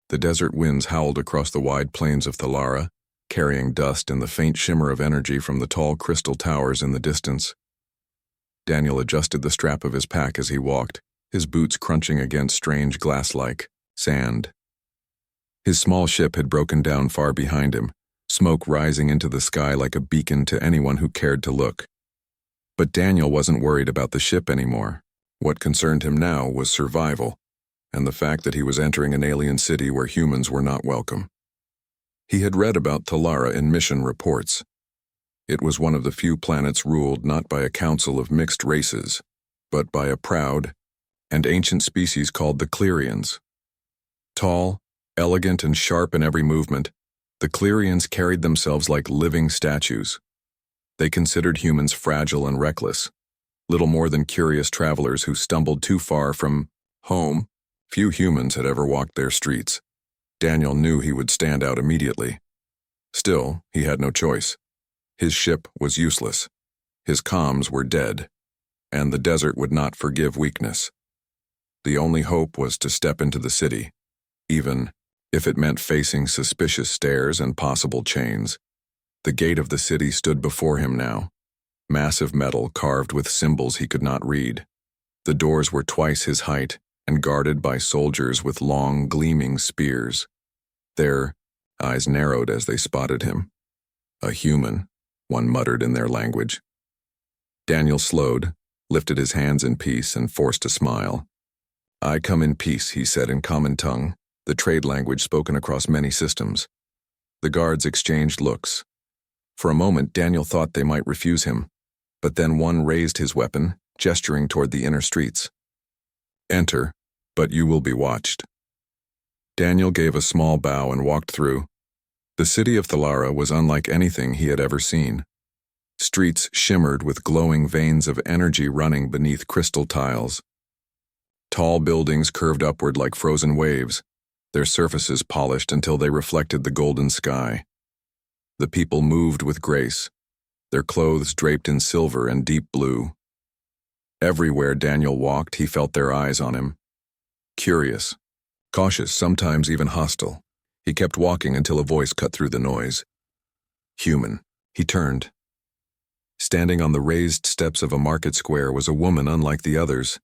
The desert winds howled across the wide plains of Thalara, carrying dust and the faint shimmer of energy from the tall crystal towers in the distance. Daniel adjusted the strap of his pack as he walked, his boots crunching against strange glass-like sand. His small ship had broken down far behind him, smoke rising into the sky like a beacon to anyone who cared to look. But Daniel wasn't worried about the ship anymore. What concerned him now was survival, and the fact that he was entering an alien city where humans were not welcome. He had read about Thalara in mission reports. It was one of the few planets ruled not by a council of mixed races, but by a proud and ancient species called the Clerians. Tall, elegant, and sharp in every movement, the Clerians carried themselves like living statues. They considered humans fragile and reckless, little more than curious travelers who stumbled too far from home. Few humans had ever walked their streets. Daniel knew he would stand out immediately. Still, he had no choice. His ship was useless. His comms were dead, and the desert would not forgive weakness. The only hope was to step into the city, even if it meant facing suspicious stares and possible chains. The gate of the city stood before him now, massive metal carved with symbols he could not read. The doors were twice his height and guarded by soldiers with long, gleaming spears. Their eyes narrowed as they spotted him. A human, one muttered in their language. Daniel slowed, lifted his hands in peace, and forced a smile. "I come in peace," he said in common tongue, the trade language spoken across many systems. The guards exchanged looks. For a moment, Daniel thought they might refuse him, but then one raised his weapon, gesturing toward the inner streets. "Enter, but you will be watched." Daniel gave a small bow and walked through. The city of Thalara was unlike anything he had ever seen. Streets shimmered with glowing veins of energy running beneath crystal tiles. Tall buildings curved upward like frozen waves, their surfaces polished until they reflected the golden sky. The people moved with grace, their clothes draped in silver and deep blue. Everywhere Daniel walked, he felt their eyes on him. Curious, cautious, sometimes even hostile. He kept walking until a voice cut through the noise. Human. He turned. Standing on the raised steps of a market square was a woman unlike the others.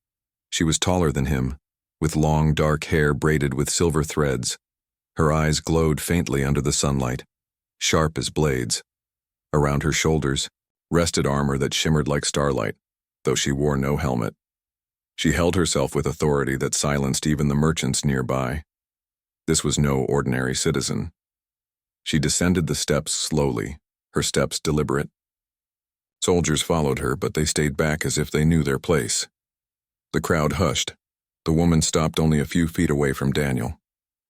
She was taller than him, with long dark hair braided with silver threads. Her eyes glowed faintly under the sunlight, sharp as blades. Around her shoulders rested armor that shimmered like starlight, though she wore no helmet. She held herself with authority that silenced even the merchants nearby. This was no ordinary citizen. She descended the steps slowly, her steps deliberate. Soldiers followed her, but they stayed back as if they knew their place. The crowd hushed. The woman stopped only a few feet away from Daniel.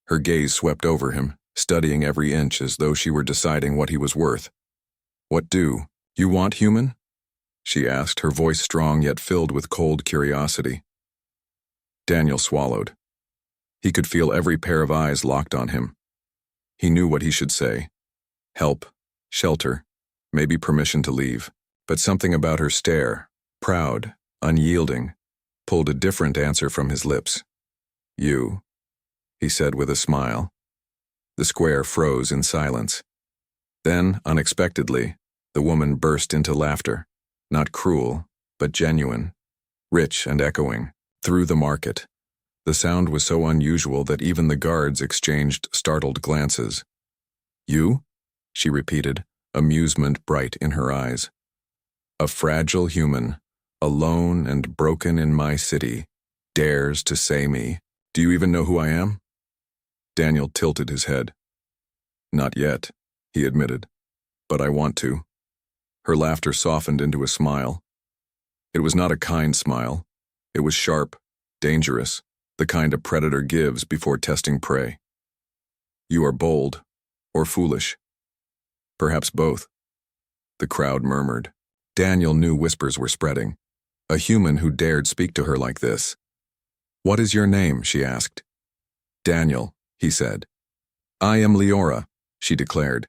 Her gaze swept over him, studying every inch as though she were deciding what he was worth. "What do? You want human?" she asked, her voice strong yet filled with cold curiosity. Daniel swallowed. He could feel every pair of eyes locked on him. He knew what he should say. Help, shelter, maybe permission to leave. But something about her stare, proud, unyielding, pulled a different answer from his lips. "You," he said with a smile. The square froze in silence. Then, unexpectedly, the woman burst into laughter, not cruel, but genuine, rich and echoing, through the market. The sound was so unusual that even the guards exchanged startled glances. "You?" she repeated, amusement bright in her eyes. "A fragile human, alone and broken in my city, dares to say me, do you even know who I am?" Daniel tilted his head. "Not yet," he admitted, "but I want to." Her laughter softened into a smile. It was not a kind smile. It was sharp, dangerous, the kind a predator gives before testing prey. "You are bold, or foolish. Perhaps both." The crowd murmured. Daniel knew whispers were spreading. A human who dared speak to her like this. "What is your name?" she asked. "Daniel," he said. "I am Leora," she declared.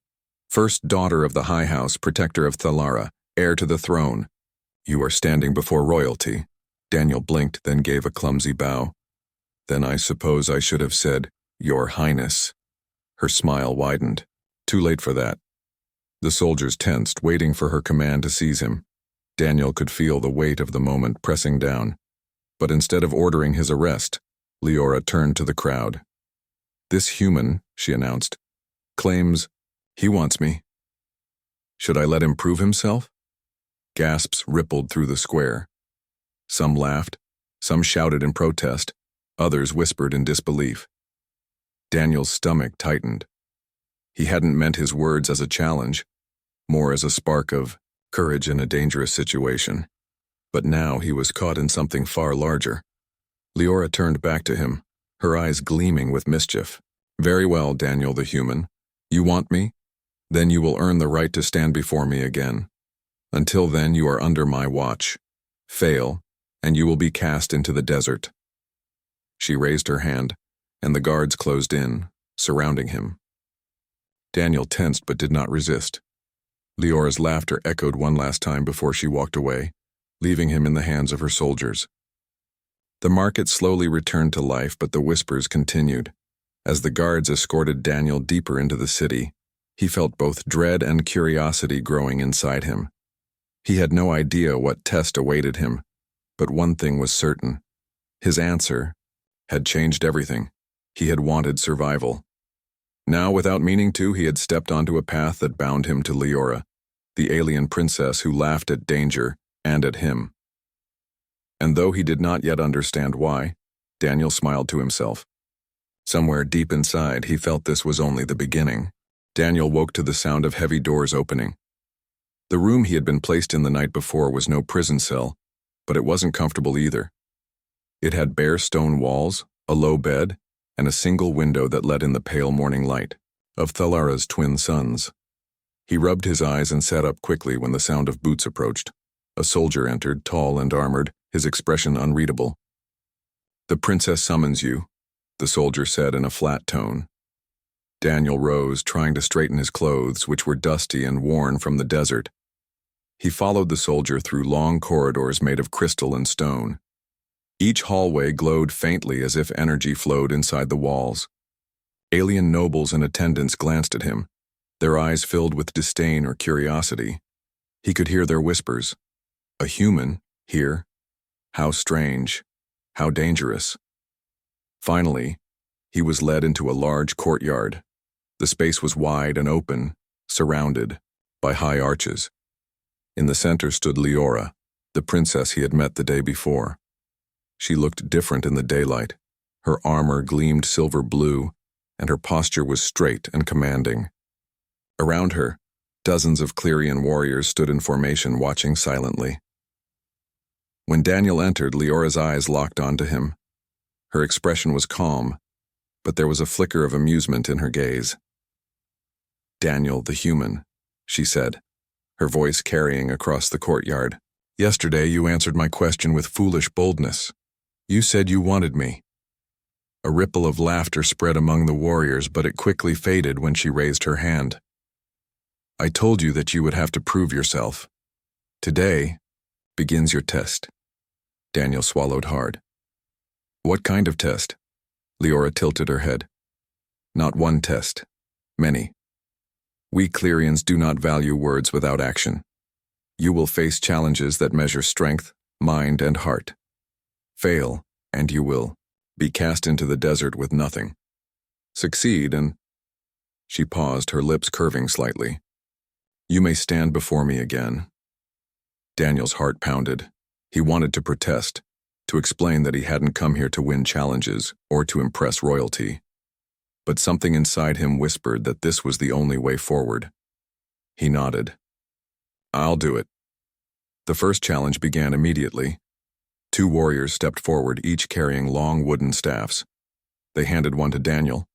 "First daughter of the High House, protector of Thalara, heir to the throne. You are standing before royalty." Daniel blinked, then gave a clumsy bow. "Then I suppose I should have said, Your Highness. Her smile widened. Too late for that. The soldiers tensed, waiting for her command to seize him. Daniel could feel the weight of the moment pressing down. But instead of ordering his arrest, Leora turned to the crowd. This human, she announced, claims he wants me. Should I let him prove himself? Gasps rippled through the square. Some laughed, some shouted in protest, others whispered in disbelief. Daniel's stomach tightened. He hadn't meant his words as a challenge, more as a spark of courage in a dangerous situation. But now he was caught in something far larger. Leora turned back to him, her eyes gleaming with mischief. Very well, Daniel the human. You want me? Then you will earn the right to stand before me again. Until then, you are under my watch. Fail, and you will be cast into the desert. She raised her hand, and the guards closed in, surrounding him. Daniel tensed but did not resist. Leora's laughter echoed one last time before she walked away, leaving him in the hands of her soldiers. The market slowly returned to life, but the whispers continued. As the guards escorted Daniel deeper into the city, he felt both dread and curiosity growing inside him. He had no idea what test awaited him, but one thing was certain. His answer had changed everything. He had wanted survival. Now, without meaning to, he had stepped onto a path that bound him to Leora, the alien princess who laughed at danger and at him. And though he did not yet understand why, Daniel smiled to himself. Somewhere deep inside, he felt this was only the beginning. Daniel woke to the sound of heavy doors opening. The room he had been placed in the night before was no prison cell, but it wasn't comfortable either. It had bare stone walls, a low bed, and a single window that let in the pale morning light of Thalara's twin sons. He rubbed his eyes and sat up quickly when the sound of boots approached. A soldier entered, tall and armored, his expression unreadable. "The princess summons you," the soldier said in a flat tone. Daniel rose, trying to straighten his clothes, which were dusty and worn from the desert. He followed the soldier through long corridors made of crystal and stone. Each hallway glowed faintly as if energy flowed inside the walls. Alien nobles and attendants glanced at him, their eyes filled with disdain or curiosity. He could hear their whispers. A human, here? How strange, how dangerous. Finally, he was led into a large courtyard. The space was wide and open, surrounded by high arches. In the center stood Leora, the princess he had met the day before. She looked different in the daylight. Her armor gleamed silver blue, and her posture was straight and commanding. Around her, dozens of Clerian warriors stood in formation, watching silently. When Daniel entered, Leora's eyes locked onto him. Her expression was calm, but there was a flicker of amusement in her gaze. "Daniel the human," she said, her voice carrying across the courtyard. "Yesterday you answered my question with foolish boldness. You said you wanted me." A ripple of laughter spread among the warriors, but it quickly faded when she raised her hand. "I told you that you would have to prove yourself. Today begins your test." Daniel swallowed hard. "What kind of test?" Leora tilted her head. "Not one test. Many. We Clerians do not value words without action. You will face challenges that measure strength, mind, and heart. Fail, and you will be cast into the desert with nothing. Succeed, and..." She paused, her lips curving slightly. "You may stand before me again." Daniel's heart pounded. He wanted to protest, to explain that he hadn't come here to win challenges or to impress royalty. But something inside him whispered that this was the only way forward. He nodded. "I'll do it." The first challenge began immediately. Two warriors stepped forward, each carrying long wooden staffs. They handed one to Daniel.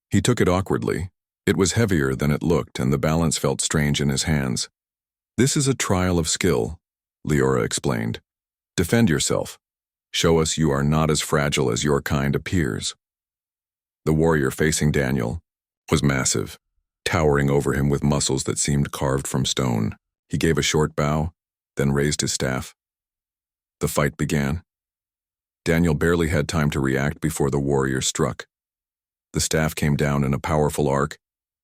He took it awkwardly. It was heavier than it looked, and the balance felt strange in his hands. "This is a trial of skill," Leora explained. "Defend yourself. Show us you are not as fragile as your kind appears." The warrior facing Daniel was massive, towering over him with muscles that seemed carved from stone. He gave a short bow, then raised his staff. The fight began. Daniel barely had time to react before the warrior struck. The staff came down in a powerful arc,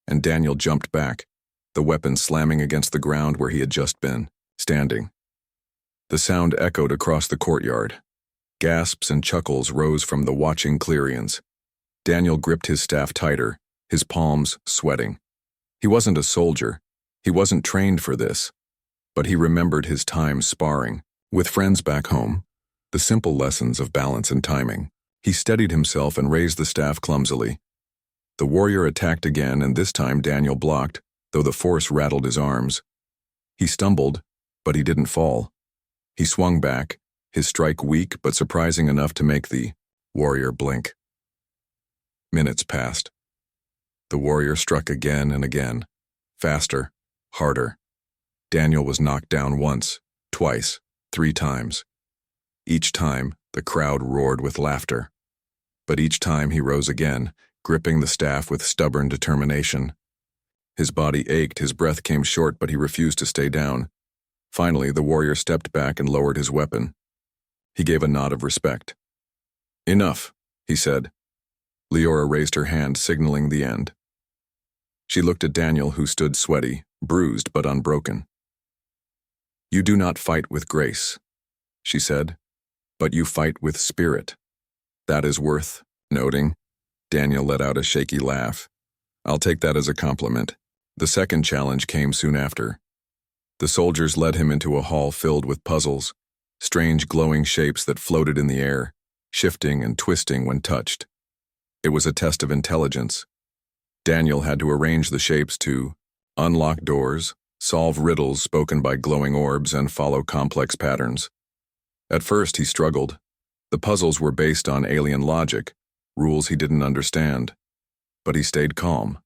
and Daniel jumped back, the weapon slamming against the ground where he had just been, standing. The sound echoed across the courtyard. Gasps and chuckles rose from the watching Clerians. Daniel gripped his staff tighter, his palms sweating. He wasn't a soldier. He wasn't trained for this. But he remembered his time sparring, with friends back home, the simple lessons of balance and timing. He steadied himself and raised the staff clumsily. The warrior attacked again, and this time Daniel blocked, though the force rattled his arms. He stumbled, but he didn't fall. He swung back, his strike weak but surprising enough to make the warrior blink. Minutes passed. The warrior struck again and again, faster, harder. Daniel was knocked down once, twice, 3 times. Each time, the crowd roared with laughter. But each time he rose again, gripping the staff with stubborn determination. His body ached, his breath came short, but he refused to stay down. Finally, the warrior stepped back and lowered his weapon. He gave a nod of respect. "Enough," he said. Leora raised her hand, signaling the end. She looked at Daniel, who stood sweaty, bruised but unbroken. "You do not fight with grace," she said, "but you fight with spirit. That is worth noting." Daniel let out a shaky laugh. "I'll take that as a compliment." The second challenge came soon after. The soldiers led him into a hall filled with puzzles, strange glowing shapes that floated in the air, shifting and twisting when touched. It was a test of intelligence. Daniel had to arrange the shapes to unlock doors, solve riddles spoken by glowing orbs, and follow complex patterns. At first, he struggled. The puzzles were based on alien logic, rules he didn't understand. But he stayed calm.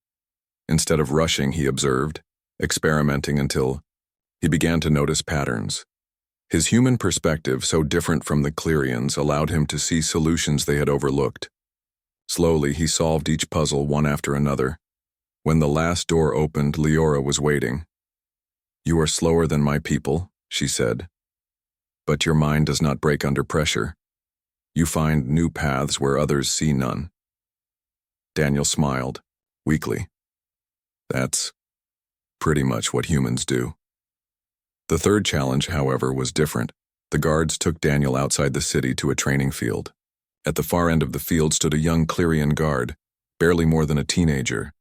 Instead of rushing, he observed, experimenting until he began to notice patterns. His human perspective, so different from the Clerians, allowed him to see solutions they had overlooked. Slowly, he solved each puzzle one after another. When the last door opened, Leora was waiting. "You are slower than my people," she said. "But your mind does not break under pressure. You find new paths where others see none." Daniel smiled, weakly. "That's pretty much what humans do." The third challenge, however, was different. The guards took Daniel outside the city to a training field. At the far end of the field stood a young Clerian guard, barely more than a teenager.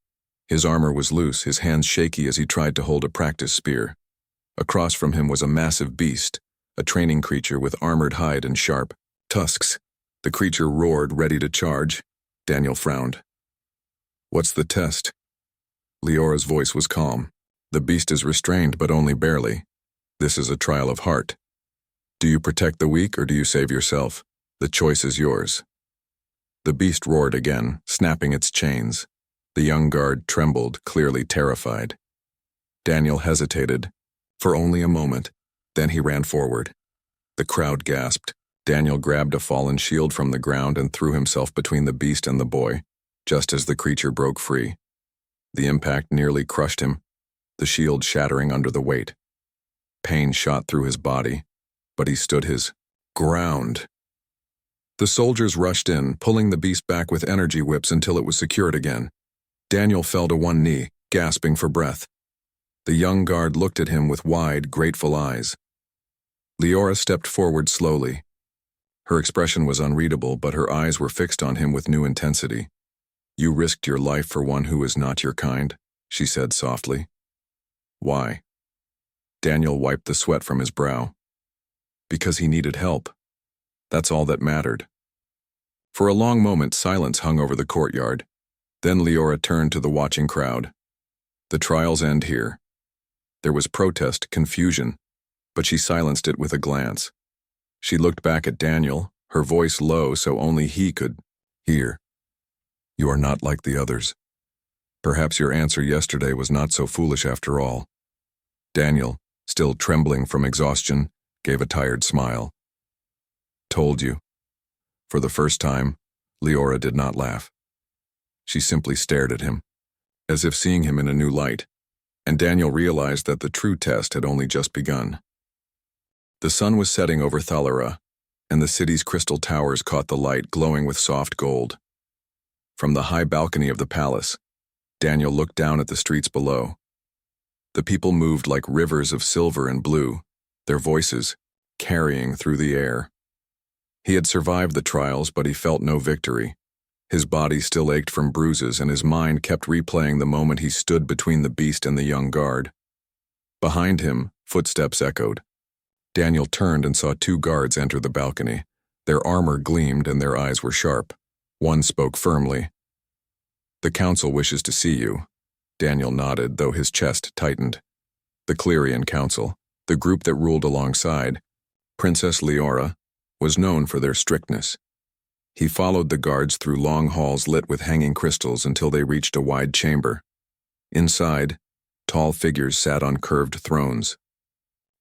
His armor was loose, his hands shaky as he tried to hold a practice spear. Across from him was a massive beast, a training creature with armored hide and sharp tusks. The creature roared, ready to charge. Daniel frowned. "What's the test?" Leora's voice was calm. "The beast is restrained, but only barely. This is a trial of heart. Do you protect the weak or do you save yourself? The choice is yours." The beast roared again, snapping its chains. The young guard trembled, clearly terrified. Daniel hesitated, for only a moment. Then he ran forward. The crowd gasped. Daniel grabbed a fallen shield from the ground and threw himself between the beast and the boy, just as the creature broke free. The impact nearly crushed him, the shield shattering under the weight. Pain shot through his body, but he stood his ground. The soldiers rushed in, pulling the beast back with energy whips until it was secured again. Daniel fell to one knee, gasping for breath. The young guard looked at him with wide, grateful eyes. Leora stepped forward slowly. Her expression was unreadable, but her eyes were fixed on him with new intensity. "You risked your life for one who is not your kind," she said softly. "Why?" Daniel wiped the sweat from his brow. "Because he needed help. That's all that mattered." For a long moment, silence hung over the courtyard. Then Leora turned to the watching crowd. "The trials end here." There was protest, confusion, but she silenced it with a glance. She looked back at Daniel, her voice low so only he could hear. "You are not like the others. Perhaps your answer yesterday was not so foolish after all." Daniel, still trembling from exhaustion, gave a tired smile. "Told you." For the first time, Leora did not laugh. She simply stared at him, as if seeing him in a new light, and Daniel realized that the true test had only just begun. The sun was setting over Thalara, and the city's crystal towers caught the light, glowing with soft gold. From the high balcony of the palace, Daniel looked down at the streets below. The people moved like rivers of silver and blue, their voices carrying through the air. He had survived the trials, but he felt no victory. His body still ached from bruises, and his mind kept replaying the moment he stood between the beast and the young guard. Behind him, footsteps echoed. Daniel turned and saw two guards enter the balcony. Their armor gleamed and their eyes were sharp. One spoke firmly. "The council wishes to see you." Daniel nodded, though his chest tightened. The Clerian Council, the group that ruled alongside Princess Leora, was known for their strictness. He followed the guards through long halls lit with hanging crystals until they reached a wide chamber. Inside, tall figures sat on curved thrones.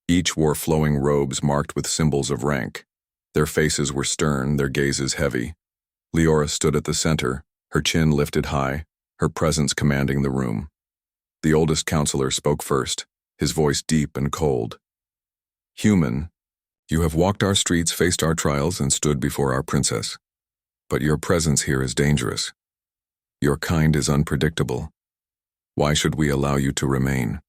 Each wore flowing robes marked with symbols of rank. Their faces were stern, their gazes heavy. Leora stood at the center, her chin lifted high, her presence commanding the room. The oldest counselor spoke first, his voice deep and cold. "Human, you have walked our streets, faced our trials, and stood before our princess. But your presence here is dangerous. Your kind is unpredictable. Why should we allow you to remain?"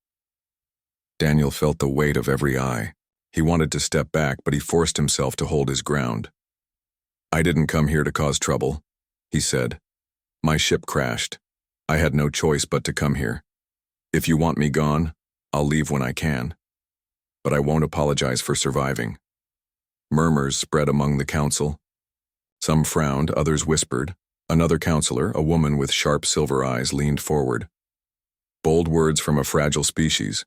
Daniel felt the weight of every eye. He wanted to step back, but he forced himself to hold his ground. "I didn't come here to cause trouble," he said. "My ship crashed. I had no choice but to come here. If you want me gone, I'll leave when I can. But I won't apologize for surviving." Murmurs spread among the council. Some frowned, others whispered. Another counselor, a woman with sharp silver eyes, leaned forward. Bold words from a fragile species.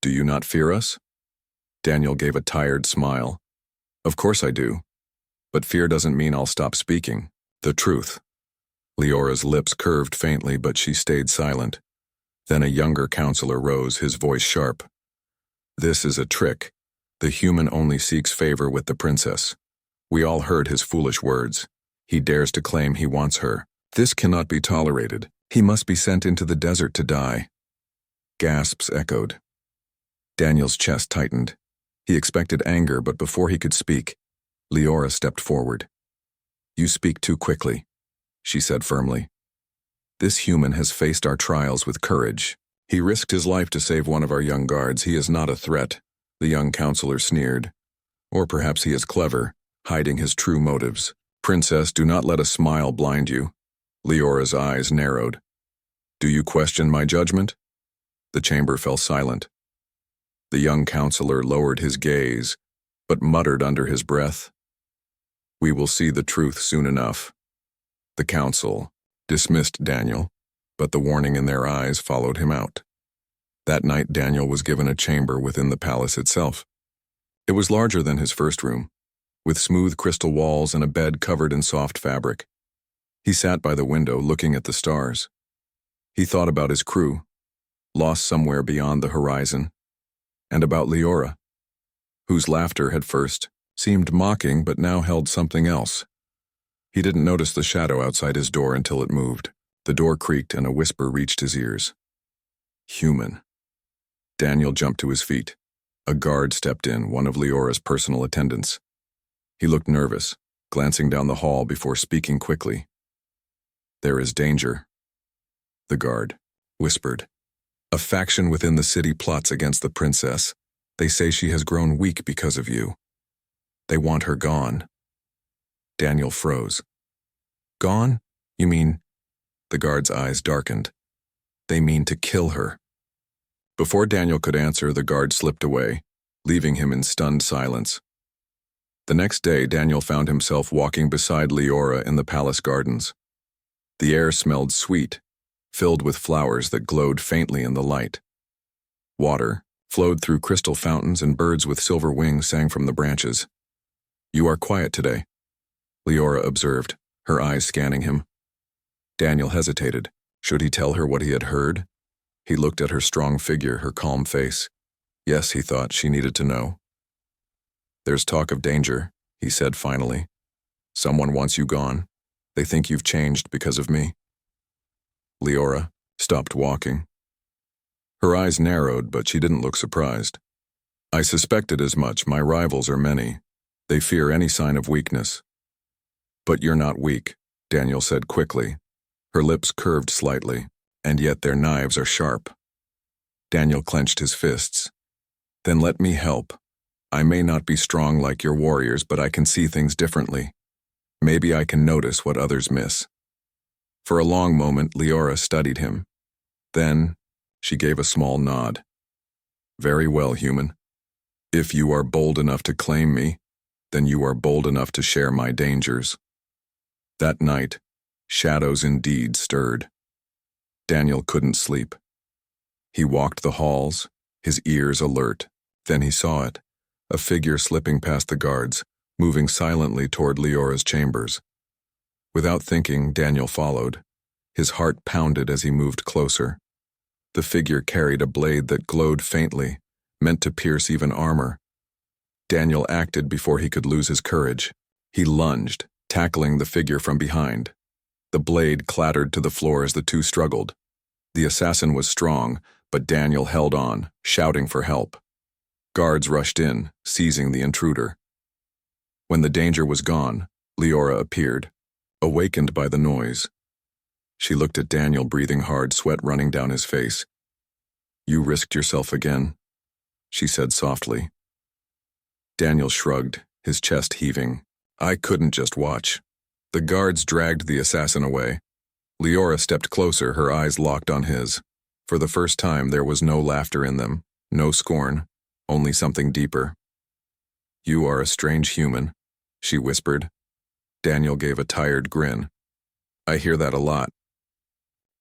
"Do you not fear us?" Daniel gave a tired smile. "Of course I do. But fear doesn't mean I'll stop speaking. The truth." Leora's lips curved faintly, but she stayed silent. Then a younger counselor rose, his voice sharp. "This is a trick. The human only seeks favor with the princess. We all heard his foolish words. He dares to claim he wants her. This cannot be tolerated. He must be sent into the desert to die." Gasps echoed. Daniel's chest tightened. He expected anger, but before he could speak, Leora stepped forward. "You speak too quickly," she said firmly. "This human has faced our trials with courage. He risked his life to save one of our young guards. He is not a threat," the young counselor sneered. "Or perhaps he is clever, hiding his true motives. Princess, do not let a smile blind you." Leora's eyes narrowed. "Do you question my judgment?" The chamber fell silent. The young counselor lowered his gaze, but muttered under his breath, "We will see the truth soon enough." The council dismissed Daniel, but the warning in their eyes followed him out. That night Daniel was given a chamber within the palace itself. It was larger than his first room, with smooth crystal walls and a bed covered in soft fabric. He sat by the window looking at the stars. He thought about his crew, lost somewhere beyond the horizon, and about Leora, whose laughter had first seemed mocking but now held something else. He didn't notice the shadow outside his door until it moved. The door creaked and a whisper reached his ears. "Human." Daniel jumped to his feet. A guard stepped in, one of Leora's personal attendants. He looked nervous, glancing down the hall before speaking quickly. "There is danger," the guard whispered. "A faction within the city plots against the princess. They say she has grown weak because of you. They want her gone." Daniel froze. "Gone? You mean?" The guard's eyes darkened. "They mean to kill her." Before Daniel could answer, the guard slipped away, leaving him in stunned silence. The next day, Daniel found himself walking beside Leora in the palace gardens. The air smelled sweet, filled with flowers that glowed faintly in the light. Water flowed through crystal fountains and birds with silver wings sang from the branches. "You are quiet today," Leora observed, her eyes scanning him. Daniel hesitated. Should he tell her what he had heard? He looked at her strong figure, her calm face. Yes, he thought, she needed to know. "There's talk of danger," he said finally. "Someone wants you gone. They think you've changed because of me." Leora stopped walking. Her eyes narrowed, but she didn't look surprised. "I suspected as much. My rivals are many. They fear any sign of weakness." "But you're not weak," Daniel said quickly. Her lips curved slightly, and yet their knives are sharp. Daniel clenched his fists. Then let me help. I may not be strong like your warriors, but I can see things differently. Maybe I can notice what others miss. For a long moment, Leora studied him. Then, she gave a small nod. Very well, human. If you are bold enough to claim me, then you are bold enough to share my dangers. That night, shadows indeed stirred. Daniel couldn't sleep. He walked the halls, his ears alert. Then he saw it, a figure slipping past the guards, moving silently toward Leora's chambers. Without thinking, Daniel followed. His heart pounded as he moved closer. The figure carried a blade that glowed faintly, meant to pierce even armor. Daniel acted before he could lose his courage. He lunged, tackling the figure from behind. The blade clattered to the floor as the two struggled. The assassin was strong, but Daniel held on, shouting for help. Guards rushed in, seizing the intruder. When the danger was gone, Leora appeared, awakened by the noise. She looked at Daniel, breathing hard, sweat running down his face. "You risked yourself again," she said softly. Daniel shrugged, his chest heaving. "I couldn't just watch." The guards dragged the assassin away. Leora stepped closer, her eyes locked on his. For the first time, there was no laughter in them, no scorn, only something deeper. "You are a strange human," she whispered. Daniel gave a tired grin. "I hear that a lot."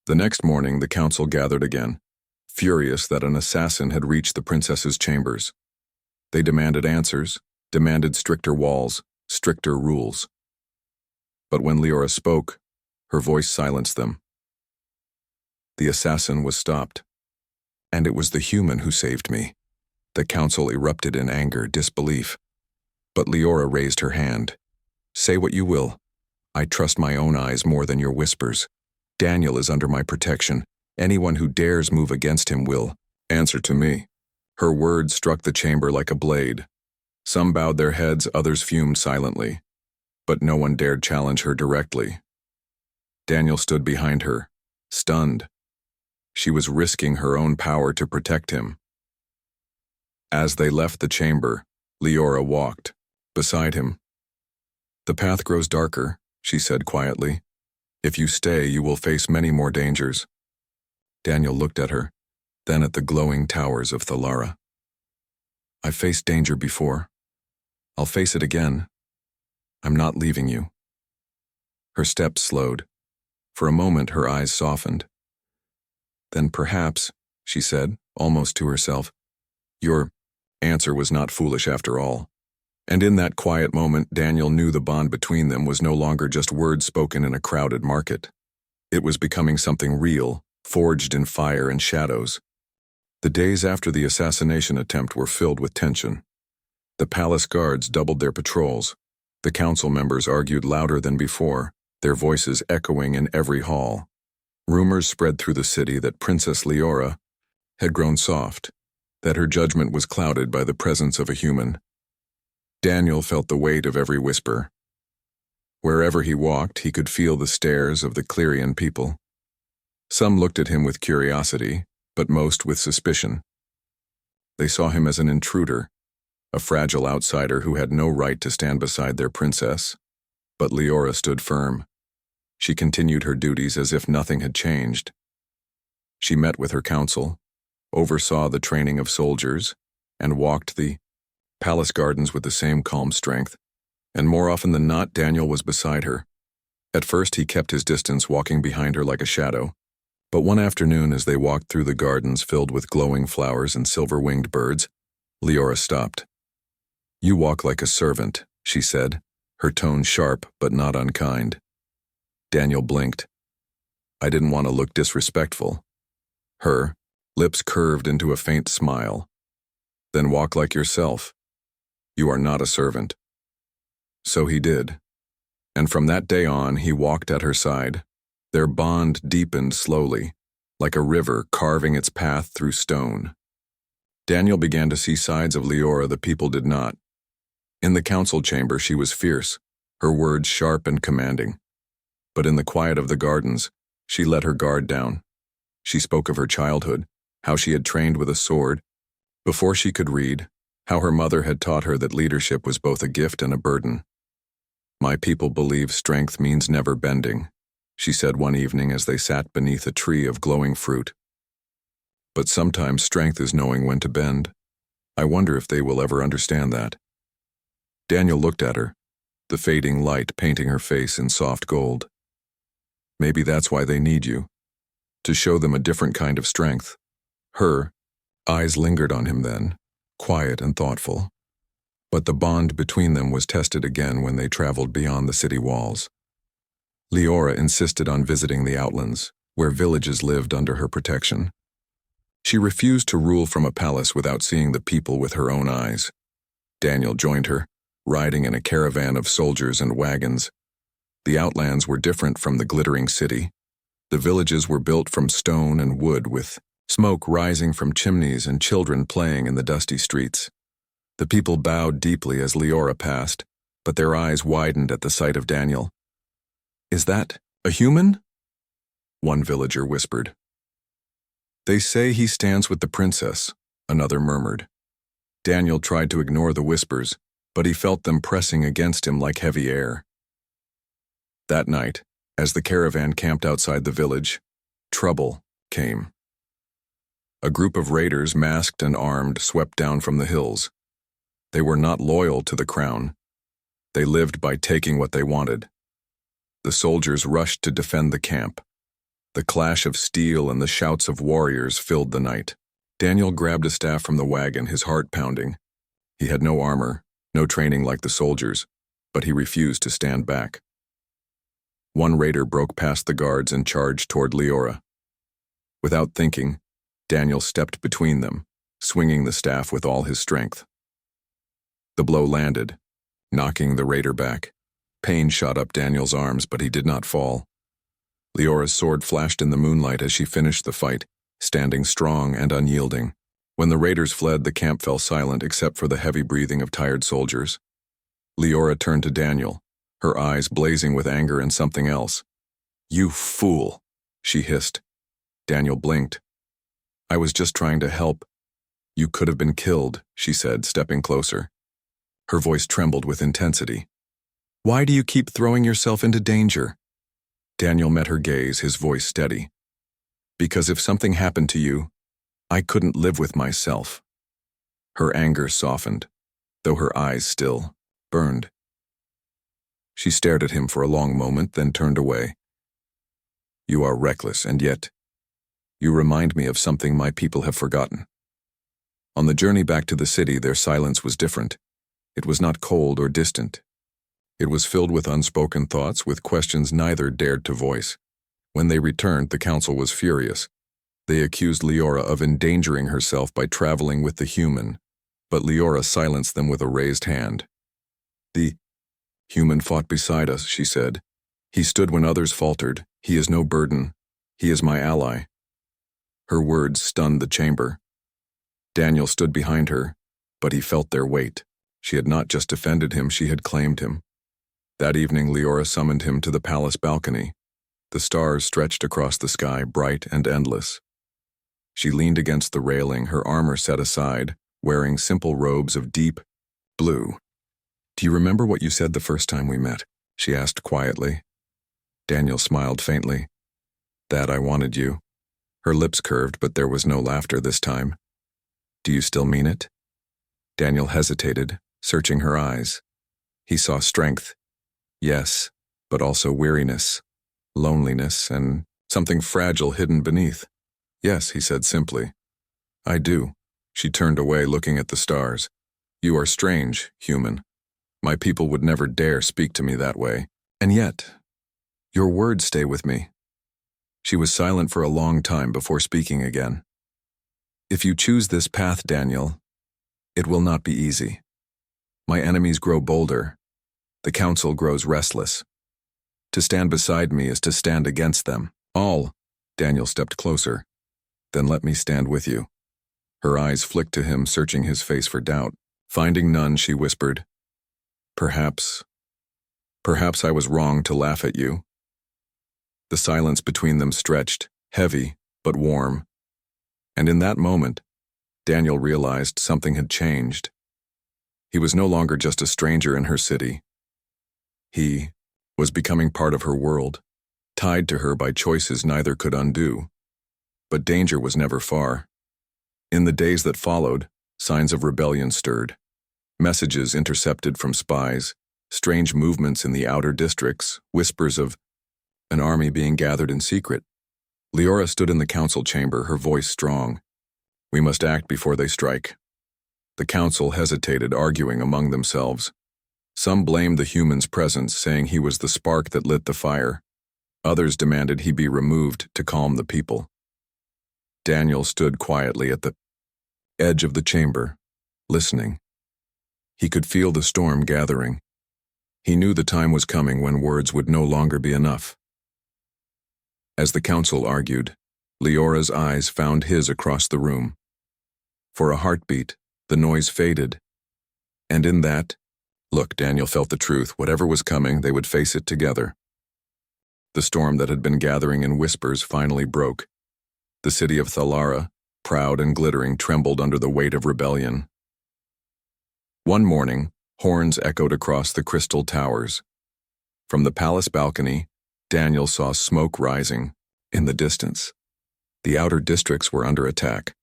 The next morning, the council gathered again, furious that an assassin had reached the princess's chambers. They demanded answers, demanded stricter walls, stricter rules. But when Leora spoke, her voice silenced them. The assassin was stopped. "And it was the human who saved me." The council erupted in anger, disbelief. But Leora raised her hand. "Say what you will. I trust my own eyes more than your whispers. Daniel is under my protection. Anyone who dares move against him will answer to me." Her words struck the chamber like a blade. Some bowed their heads, others fumed silently. But no one dared challenge her directly. Daniel stood behind her, stunned. She was risking her own power to protect him. As they left the chamber, Leora walked beside him. "The path grows darker," she said quietly. "If you stay, you will face many more dangers." Daniel looked at her, then at the glowing towers of Thalara. "I've faced danger before. I'll face it again. I'm not leaving you." Her steps slowed. For a moment, her eyes softened. "Then perhaps," she said, almost to herself, "your answer was not foolish after all." And in that quiet moment, Daniel knew the bond between them was no longer just words spoken in a crowded market. It was becoming something real, forged in fire and shadows. The days after the assassination attempt were filled with tension. The palace guards doubled their patrols. The council members argued louder than before, their voices echoing in every hall. Rumors spread through the city that Princess Leora had grown soft, that her judgment was clouded by the presence of a human. Daniel felt the weight of every whisper. Wherever he walked, he could feel the stares of the Clerian people. Some looked at him with curiosity, but most with suspicion. They saw him as an intruder, a fragile outsider who had no right to stand beside their princess. But Leora stood firm. She continued her duties as if nothing had changed. She met with her council, oversaw the training of soldiers, and walked the palace gardens with the same calm strength. And more often than not, Daniel was beside her. At first, he kept his distance, walking behind her like a shadow. But one afternoon, as they walked through the gardens filled with glowing flowers and silver-winged birds, Leora stopped. "You walk like a servant," she said, her tone sharp but not unkind. Daniel blinked. "I didn't want to look disrespectful." Her lips curved into a faint smile. "Then walk like yourself. You are not a servant." So he did. And from that day on, he walked at her side. Their bond deepened slowly, like a river carving its path through stone. Daniel began to see sides of Leora the people did not. In the council chamber, she was fierce, her words sharp and commanding. But in the quiet of the gardens, She let her guard down. She spoke of her childhood, how she had trained with a sword. Before she could read, how her mother had taught her that leadership was both a gift and a burden. "My people believe strength means never bending," she said one evening as they sat beneath a tree of glowing fruit. "But sometimes strength is knowing when to bend. I wonder if they will ever understand that." Daniel looked at her, the fading light painting her face in soft gold. "Maybe that's why they need you, to show them a different kind of strength." Her eyes lingered on him then, quiet and thoughtful. But the bond between them was tested again when they traveled beyond the city walls. Leora insisted on visiting the outlands, where villages lived under her protection. She refused to rule from a palace without seeing the people with her own eyes. Daniel joined her, riding in a caravan of soldiers and wagons. The outlands were different from the glittering city. The villages were built from stone and wood, with smoke rising from chimneys and children playing in the dusty streets. The people bowed deeply as Leora passed, but their eyes widened at the sight of Daniel. "Is that a human?" one villager whispered. "They say he stands with the princess," another murmured. Daniel tried to ignore the whispers, but he felt them pressing against him like heavy air. That night, as the caravan camped outside the village, trouble came. A group of raiders, masked and armed, swept down from the hills. They were not loyal to the crown. They lived by taking what they wanted. The soldiers rushed to defend the camp. The clash of steel and the shouts of warriors filled the night. Daniel grabbed a staff from the wagon, his heart pounding. He had no armor, no training like the soldiers, but he refused to stand back. One raider broke past the guards and charged toward Leora. Without thinking, Daniel stepped between them, swinging the staff with all his strength. The blow landed, knocking the raider back. Pain shot up Daniel's arms, but he did not fall. Leora's sword flashed in the moonlight as she finished the fight, standing strong and unyielding. When the raiders fled, the camp fell silent except for the heavy breathing of tired soldiers. Leora turned to Daniel, her eyes blazing with anger and something else. "You fool," she hissed. Daniel blinked. "I was just trying to help." "You could have been killed," she said, stepping closer. Her voice trembled with intensity. "Why do you keep throwing yourself into danger?" Daniel met her gaze, his voice steady. "Because if something happened to you, I couldn't live with myself." Her anger softened, though her eyes still burned. She stared at him for a long moment, then turned away. "You are reckless, and yet you remind me of something my people have forgotten." On the journey back to the city, their silence was different. It was not cold or distant. It was filled with unspoken thoughts, with questions neither dared to voice. When they returned, the council was furious. They accused Leora of endangering herself by traveling with the human, but Leora silenced them with a raised hand. "The human fought beside us," she said. "He stood when others faltered. He is no burden. He is my ally." Her words stunned the chamber. Daniel stood behind her, but he felt their weight. She had not just defended him, she had claimed him. That evening, Leora summoned him to the palace balcony. The stars stretched across the sky, bright and endless. She leaned against the railing, her armor set aside, wearing simple robes of deep blue. "Do you remember what you said the first time we met?" she asked quietly. Daniel smiled faintly. "That I wanted you." Her lips curved, but there was no laughter this time. "Do you still mean it?" Daniel hesitated, searching her eyes. He saw strength. Yes, but also weariness, loneliness, and something fragile hidden beneath. "Yes," he said simply. "I do." She turned away, looking at the stars. "You are strange, human. My people would never dare speak to me that way. And yet, your words stay with me." She was silent for a long time before speaking again. "If you choose this path, Daniel, it will not be easy. My enemies grow bolder. The council grows restless. To stand beside me is to stand against them. All." Daniel stepped closer. "Then let me stand with you." Her eyes flicked to him, searching his face for doubt. Finding none, she whispered, Perhaps I was wrong to laugh at you." The silence between them stretched, heavy, but warm. And in that moment, Daniel realized something had changed. He was no longer just a stranger in her city. He was becoming part of her world, tied to her by choices neither could undo. But danger was never far. In the days that followed, signs of rebellion stirred. Messages intercepted from spies, strange movements in the outer districts, whispers of an army being gathered in secret. Leora stood in the council chamber, her voice strong. "We must act before they strike." The council hesitated, arguing among themselves. Some blamed the human's presence, saying he was the spark that lit the fire. Others demanded he be removed to calm the people. Daniel stood quietly at the edge of the chamber, listening. He could feel the storm gathering. He knew the time was coming when words would no longer be enough. As the council argued, Leora's eyes found his across the room. For a heartbeat, the noise faded. And in that, look, Daniel felt the truth. Whatever was coming, they would face it together. The storm that had been gathering in whispers finally broke. The city of Thalara, proud and glittering, trembled under the weight of rebellion. One morning, horns echoed across the crystal towers. From the palace balcony, Daniel saw smoke rising in the distance. The outer districts were under attack.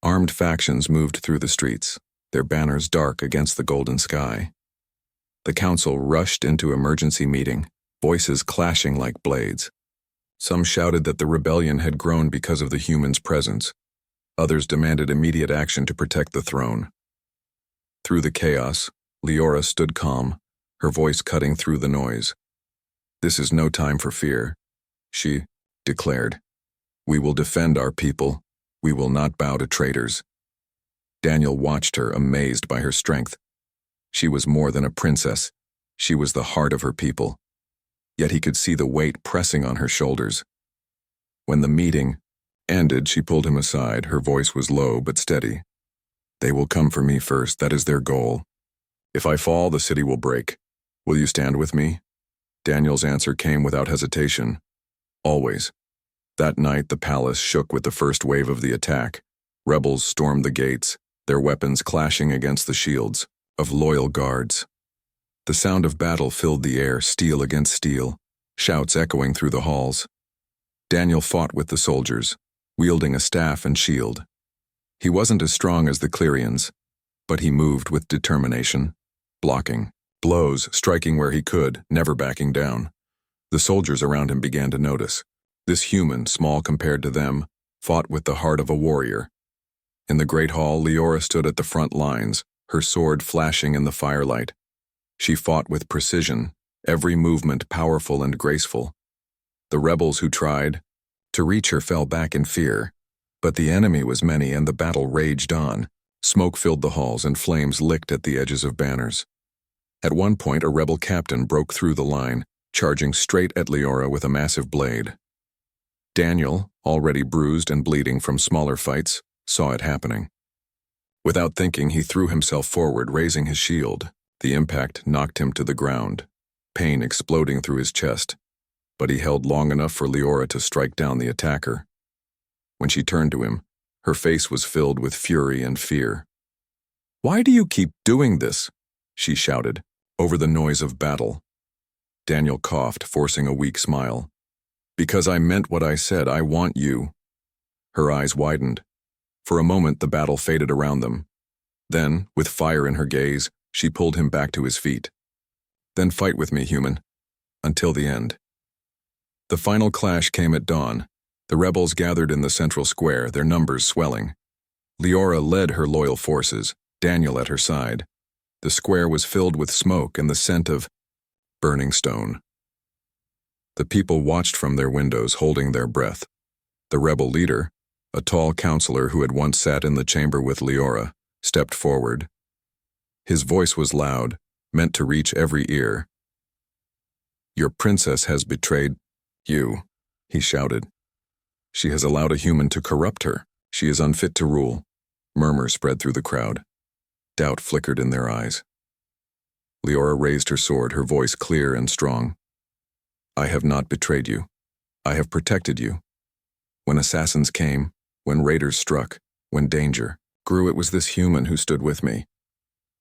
Armed factions moved through the streets, their banners dark against the golden sky. The council rushed into emergency meeting, voices clashing like blades. Some shouted that the rebellion had grown because of the human's presence. Others demanded immediate action to protect the throne. Through the chaos, Leora stood calm, her voice cutting through the noise. "This is no time for fear," she declared. "We will defend our people. We will not bow to traitors." Daniel watched her, amazed by her strength. She was more than a princess. She was the heart of her people. Yet he could see the weight pressing on her shoulders. When the meeting ended, she pulled him aside. Her voice was low but steady. "They will come for me first. That is their goal. If I fall, the city will break. Will you stand with me?" Daniel's answer came without hesitation. "Always." That night, the palace shook with the first wave of the attack. Rebels stormed the gates, their weapons clashing against the shields of loyal guards. The sound of battle filled the air, steel against steel, shouts echoing through the halls. Daniel fought with the soldiers, wielding a staff and shield. He wasn't as strong as the Clerians, but he moved with determination, blocking blows, striking where he could, never backing down. The soldiers around him began to notice. This human, small compared to them, fought with the heart of a warrior. In the great hall, Leora stood at the front lines, her sword flashing in the firelight. She fought with precision, every movement powerful and graceful. The rebels who tried to reach her fell back in fear, but the enemy was many and the battle raged on. Smoke filled the halls and flames licked at the edges of banners. At one point, a rebel captain broke through the line, charging straight at Leora with a massive blade. Daniel, already bruised and bleeding from smaller fights, saw it happening. Without thinking, he threw himself forward, raising his shield. The impact knocked him to the ground, pain exploding through his chest, but he held long enough for Leora to strike down the attacker. When she turned to him, her face was filled with fury and fear. "Why do you keep doing this?" she shouted, over the noise of battle. Daniel coughed, forcing a weak smile. "Because I meant what I said. I want you." Her eyes widened. For a moment, the battle faded around them. Then, with fire in her gaze, she pulled him back to his feet. "Then fight with me, human. Until the end." The final clash came at dawn. The rebels gathered in the central square, their numbers swelling. Leora led her loyal forces, Daniel at her side. The square was filled with smoke and the scent of burning stone. The people watched from their windows, holding their breath. The rebel leader, a tall counselor who had once sat in the chamber with Leora, stepped forward. His voice was loud, meant to reach every ear. "Your princess has betrayed you," he shouted. "She has allowed a human to corrupt her. She is unfit to rule." Murmurs spread through the crowd. Doubt flickered in their eyes. Leora raised her sword, her voice clear and strong. "I have not betrayed you. I have protected you. When assassins came, when raiders struck, when danger grew, it was this human who stood with me.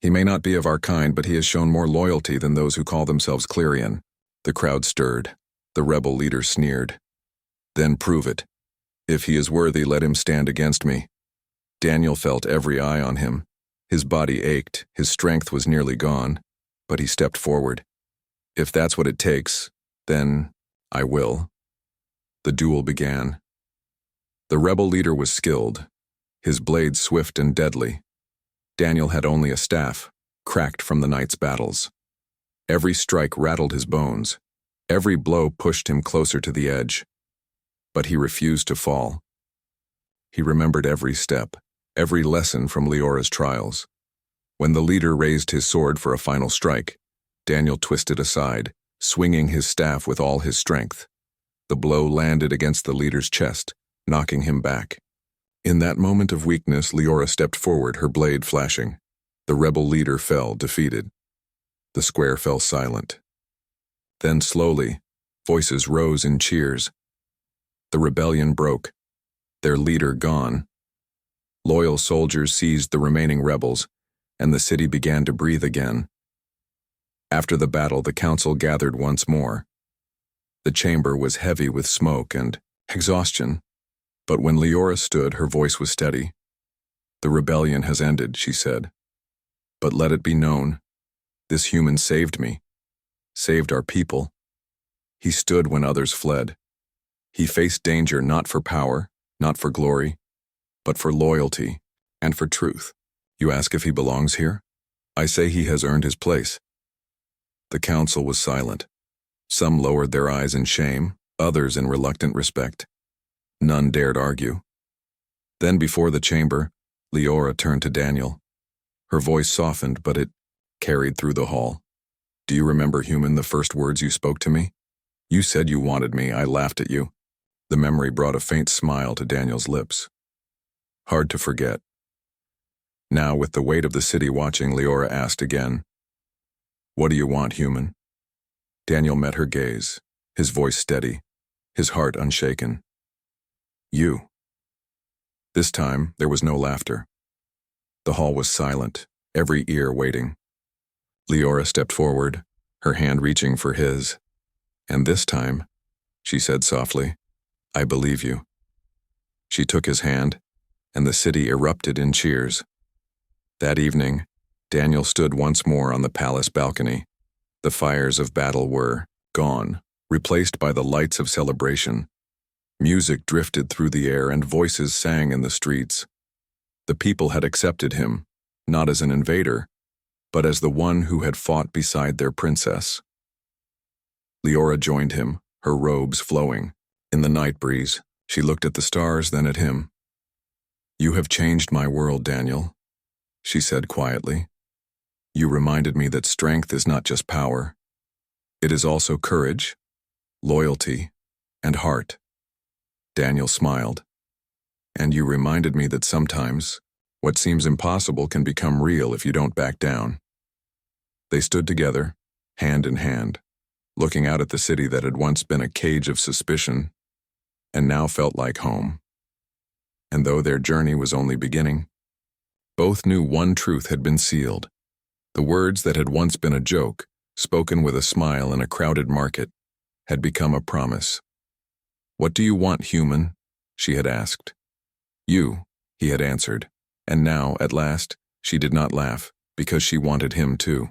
He may not be of our kind, but he has shown more loyalty than those who call themselves Clerion." The crowd stirred. The rebel leader sneered. "Then prove it. If he is worthy, let him stand against me." Daniel felt every eye on him. His body ached, his strength was nearly gone, but he stepped forward. "If that's what it takes, then I will." The duel began. The rebel leader was skilled, his blade swift and deadly. Daniel had only a staff, cracked from the night's battles. Every strike rattled his bones. Every blow pushed him closer to the edge. But he refused to fall. He remembered every step, every lesson from Leora's trials. When the leader raised his sword for a final strike, Daniel twisted aside, swinging his staff with all his strength. The blow landed against the leader's chest, knocking him back. In that moment of weakness, Leora stepped forward, her blade flashing. The rebel leader fell, defeated. The square fell silent. Then slowly, voices rose in cheers. The rebellion broke, their leader gone. Loyal soldiers seized the remaining rebels, and the city began to breathe again. After the battle, the council gathered once more. The chamber was heavy with smoke and exhaustion, but when Leora stood, her voice was steady. "The rebellion has ended," she said. "But let it be known, this human saved me, saved our people. He stood when others fled. He faced danger not for power, not for glory, but for loyalty and for truth. You ask if he belongs here? I say he has earned his place." The council was silent. Some lowered their eyes in shame, others in reluctant respect. None dared argue. Then before the chamber, Leora turned to Daniel. Her voice softened, but it carried through the hall. "Do you remember, human, the first words you spoke to me? You said you wanted me, I laughed at you." The memory brought a faint smile to Daniel's lips. Hard to forget. Now, with the weight of the city watching, Leora asked again, "What do you want, human?" Daniel met her gaze, his voice steady, his heart unshaken. "You." This time, there was no laughter. The hall was silent, every ear waiting. Leora stepped forward, her hand reaching for his. "And this time," she said softly, "I believe you." She took his hand, and the city erupted in cheers. That evening, Daniel stood once more on the palace balcony. The fires of battle were gone, replaced by the lights of celebration. Music drifted through the air and voices sang in the streets. The people had accepted him, not as an invader, but as the one who had fought beside their princess. Leora joined him, her robes flowing. In the night breeze, she looked at the stars, then at him. "You have changed my world, Daniel," she said quietly. "You reminded me that strength is not just power. It is also courage, loyalty, and heart." Daniel smiled. "And you reminded me that sometimes, what seems impossible can become real if you don't back down." They stood together, hand in hand, looking out at the city that had once been a cage of suspicion, and now felt like home. And though their journey was only beginning, both knew one truth had been sealed. The words that had once been a joke, spoken with a smile in a crowded market, had become a promise. "What do you want, human?" she had asked. "You," he had answered, and now, at last, she did not laugh, because she wanted him too.